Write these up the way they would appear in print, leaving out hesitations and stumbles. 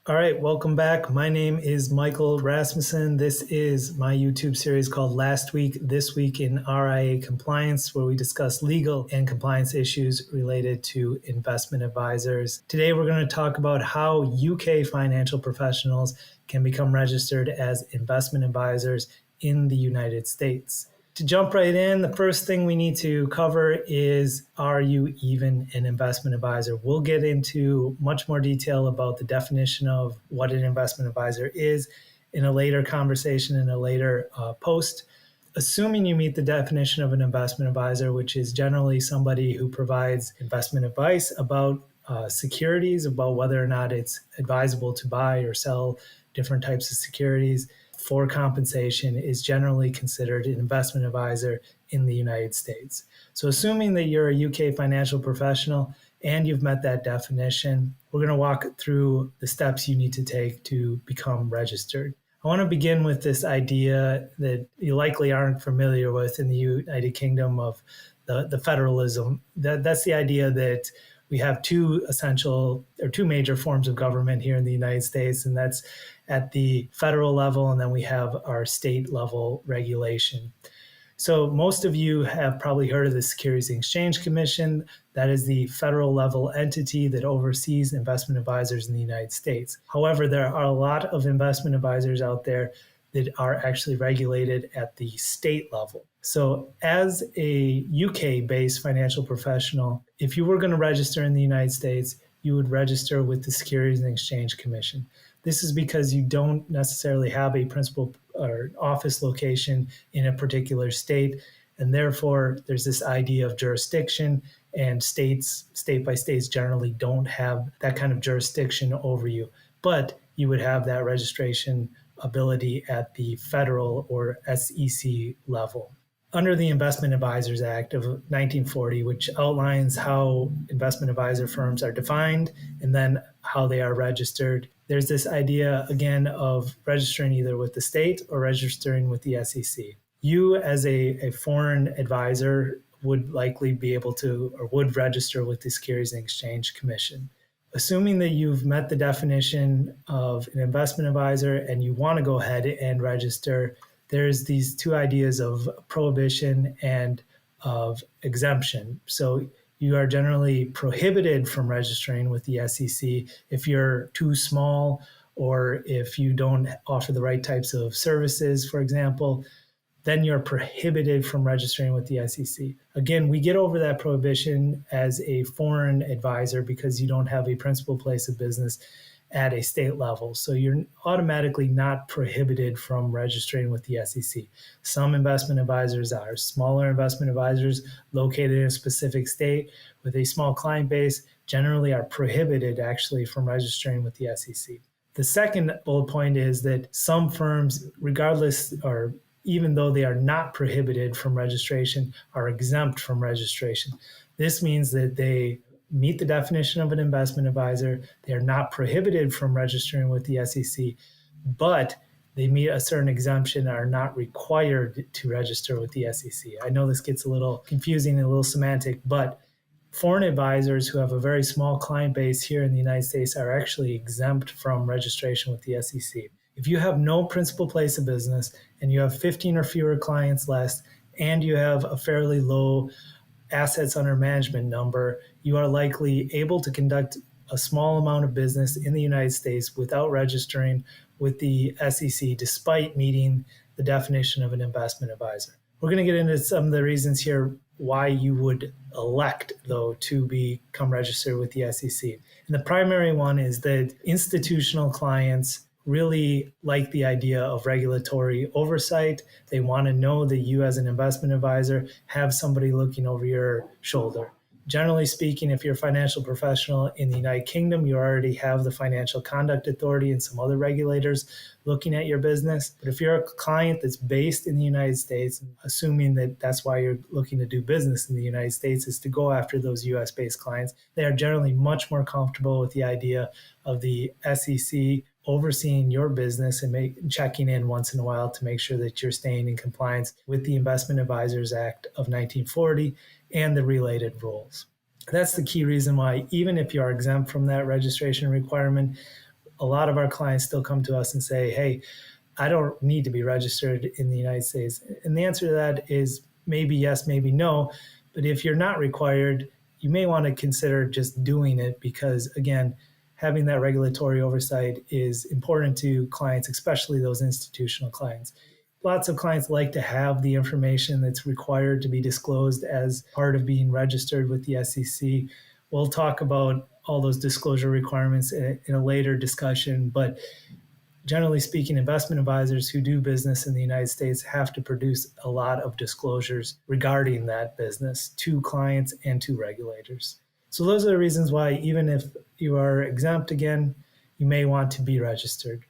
All right, welcome back. My name is Michael Rasmussen. This is my YouTube series called Last Week, This Week in RIA Compliance, where we discuss legal and compliance issues related to investment advisors. Today, we're going to talk about how UK financial professionals can become registered as investment advisors in the United States. To jump right in, the first thing we need to cover is, are you even an investment advisor? We'll get into much more detail about the definition of what an investment advisor is in a later conversation, in a later post. Assuming you meet the definition of an investment advisor, which is generally somebody who provides investment advice about securities, about whether or not it's advisable to buy or sell different types of securities for compensation, is generally considered an investment advisor in the United States. So assuming that you're a UK financial professional and you've met that definition, we're going to walk through the steps you need to take to become registered. I want to begin with this idea that you likely aren't familiar with in the United Kingdom of the federalism. That's the idea that we have two major forms of government here in the United States, and that's at the federal level, and then we have our state level regulation. So most of you have probably heard of the Securities and Exchange Commission. That is the federal level entity that oversees investment advisors in the United States. However, there are a lot of investment advisors out there that are actually regulated at the state level. So as a UK-based financial professional, if you were going to register in the United States, you would register with the Securities and Exchange Commission. This is because you don't necessarily have a principal or office location in a particular state, and therefore there's this idea of jurisdiction, and state by states generally don't have that kind of jurisdiction over you. But you would have that registration ability at the federal or SEC level. Under the Investment Advisors Act of 1940, which outlines how investment advisor firms are defined and then how they are registered, there's this idea, again, of registering either with the state or registering with the SEC. You, as a foreign advisor, would likely be able to or would register with the Securities and Exchange Commission. Assuming that you've met the definition of an investment advisor and you want to go ahead and register, there's these two ideas of prohibition and of exemption. So you are generally prohibited from registering with the SEC if you're too small or if you don't offer the right types of services, for example. Then you're prohibited from registering with the SEC. Again, we get over that prohibition as a foreign advisor because you don't have a principal place of business at a state level. So you're automatically not prohibited from registering with the SEC. Some investment advisors are. Smaller investment advisors located in a specific state with a small client base generally are prohibited actually from registering with the SEC. The second bullet point is that some firms, regardless or even though they are not prohibited from registration, are exempt from registration. This means that they meet the definition of an investment advisor. They are not prohibited from registering with the SEC, but they meet a certain exemption and are not required to register with the SEC. I know this gets a little confusing and a little semantic, but foreign advisors who have a very small client base here in the United States are actually exempt from registration with the SEC. If you have no principal place of business and you have 15 or fewer clients less, and you have a fairly low assets under management number, you are likely able to conduct a small amount of business in the United States without registering with the SEC, despite meeting the definition of an investment advisor. We're going to get into some of the reasons here why you would elect, though, to become registered with the SEC. And the primary one is that institutional clients really like the idea of regulatory oversight. They want to know that you, as an investment advisor, have somebody looking over your shoulder. Generally speaking, if you're a financial professional in the United Kingdom, you already have the Financial Conduct Authority and some other regulators looking at your business. But if you're a client that's based in the United States, assuming that that's why you're looking to do business in the United States, is to go after those US-based clients, they are generally much more comfortable with the idea of the SEC overseeing your business and checking in once in a while to make sure that you're staying in compliance with the Investment Advisors Act of 1940 and the related rules. That's the key reason why, even if you are exempt from that registration requirement, a lot of our clients still come to us and say, hey, I don't need to be registered in the United States. And the answer to that is maybe yes, maybe no. But if you're not required, you may want to consider just doing it because, again, having that regulatory oversight is important to clients, especially those institutional clients. Lots of clients like to have the information that's required to be disclosed as part of being registered with the SEC. We'll talk about all those disclosure requirements in a later discussion, but generally speaking, investment advisors who do business in the United States have to produce a lot of disclosures regarding that business to clients and to regulators. So those are the reasons why, even if you are exempt again, you may want to be registered.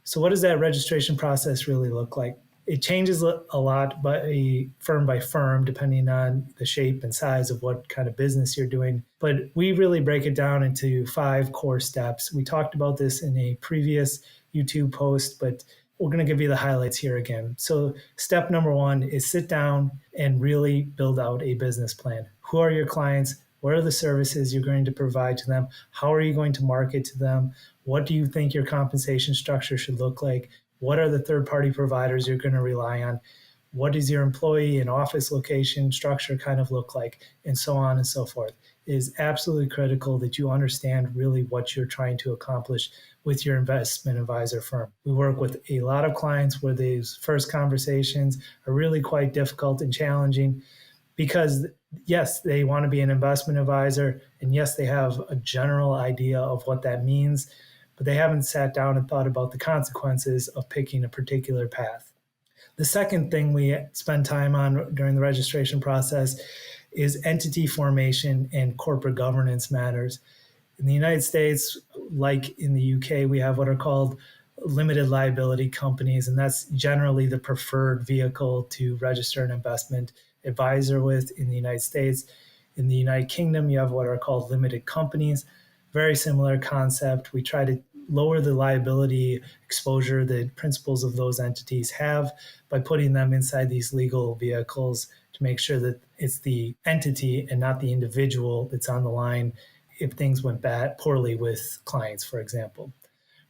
So what does that registration process really look like? It changes a lot by firm, depending on the shape and size of what kind of business you're doing. But we really break it down into 5 core steps. We talked about this in a previous YouTube post, but we're going to give you the highlights here again. So step number 1 is sit down and really build out a business plan. Who are your clients? What are the services you're going to provide to them? How are you going to market to them? What do you think your compensation structure should look like? What are the third-party providers you're going to rely on? What does your employee and office location structure kind of look like? And so on and so forth. It is absolutely critical that you understand really what you're trying to accomplish with your investment advisor firm. We work with a lot of clients where these first conversations are really quite difficult and challenging because, yes, they want to be an investment advisor, and yes, they have a general idea of what that means, but they haven't sat down and thought about the consequences of picking a particular path. The second thing we spend time on during the registration process is entity formation and corporate governance matters. In the United States, like in the UK, we have what are called limited liability companies, and that's generally the preferred vehicle to register an investment advisor with in the United States. In the United Kingdom, you have what are called limited companies. Very similar concept. We try to lower the liability exposure that principals of those entities have by putting them inside these legal vehicles to make sure that it's the entity and not the individual that's on the line if things went poorly with clients, for example.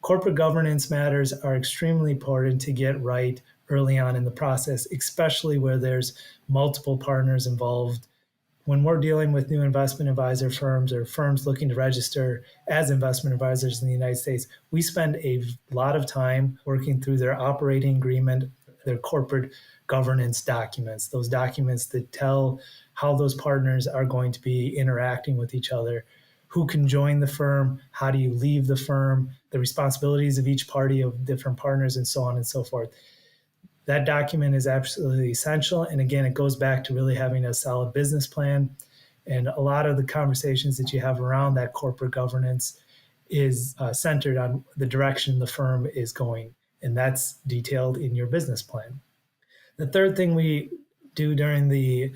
Corporate governance matters are extremely important to get right early on in the process, especially where there's multiple partners involved. When we're dealing with new investment advisor firms or firms looking to register as investment advisors in the United States, we spend a lot of time working through their operating agreement, their corporate governance documents, those documents that tell how those partners are going to be interacting with each other, who can join the firm, how do you leave the firm, the responsibilities of each party of different partners, and so on and so forth. That document is absolutely essential. And again, it goes back to really having a solid business plan. And a lot of the conversations that you have around that corporate governance is centered on the direction the firm is going. And that's detailed in your business plan. The third thing we do during the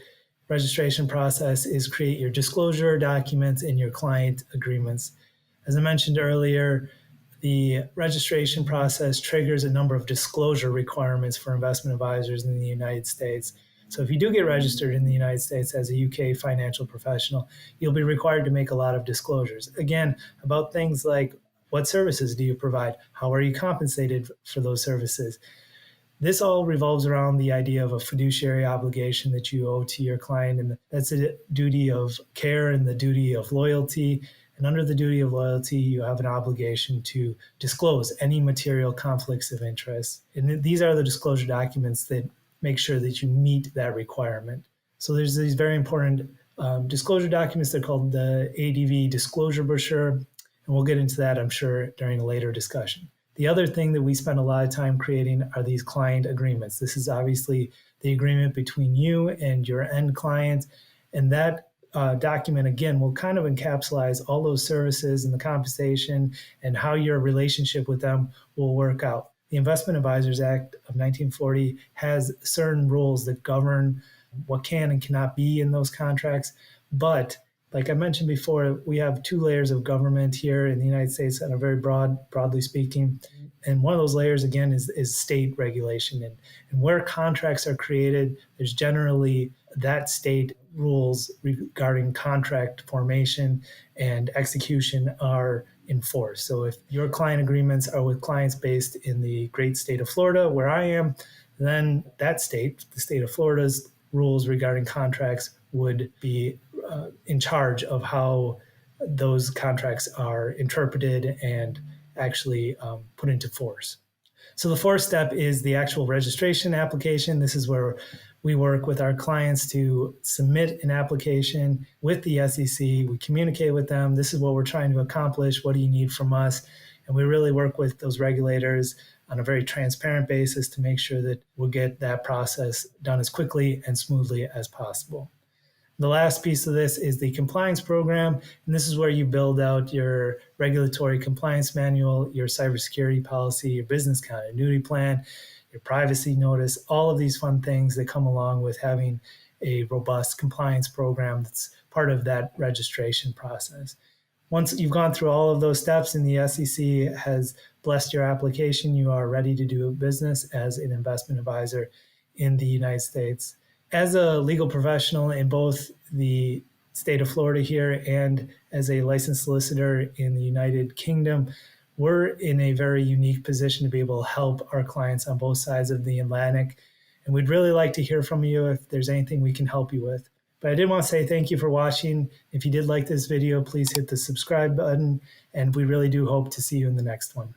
registration process is create your disclosure documents and your client agreements. As I mentioned earlier, the registration process triggers a number of disclosure requirements for investment advisors in the United States. So if you do get registered in the United States as a UK financial professional, you'll be required to make a lot of disclosures. Again, about things like what services do you provide? How are you compensated for those services? This all revolves around the idea of a fiduciary obligation that you owe to your client, and that's a duty of care and the duty of loyalty. And under the duty of loyalty, you have an obligation to disclose any material conflicts of interest. And these are the disclosure documents that make sure that you meet that requirement. So there's these very important disclosure documents. They're called the ADV disclosure brochure. And we'll get into that, I'm sure, during a later discussion. The other thing that we spend a lot of time creating are these client agreements. This is obviously the agreement between you and your end client. And that document, again, will kind of encapsulate all those services and the compensation and how your relationship with them will work out. The Investment Advisors Act of 1940 has certain rules that govern what can and cannot be in those contracts. But like I mentioned before, we have 2 layers of government here in the United States that are very broadly speaking. And one of those layers, again, is state regulation. And where contracts are created, there's generally that state rules regarding contract formation and execution are enforce. So if your client agreements are with clients based in the great state of Florida, where I am, then that state, the state of Florida's rules regarding contracts would be in charge of how those contracts are interpreted and actually put into force. So the fourth step is the actual registration application. This is where we work with our clients to submit an application with the SEC. We communicate with them. This is what we're trying to accomplish. What do you need from us? And we really work with those regulators on a very transparent basis to make sure that we'll get that process done as quickly and smoothly as possible. The last piece of this is the compliance program, and this is where you build out your regulatory compliance manual, your cybersecurity policy, your business continuity plan, your privacy notice, all of these fun things that come along with having a robust compliance program that's part of that registration process. Once you've gone through all of those steps and the SEC has blessed your application, you are ready to do business as an investment advisor in the United States. As a legal professional in both the state of Florida here and as a licensed solicitor in the United Kingdom, we're in a very unique position to be able to help our clients on both sides of the Atlantic. And we'd really like to hear from you if there's anything we can help you with. But I did want to say thank you for watching. If you did like this video, please hit the subscribe button, and we really do hope to see you in the next one.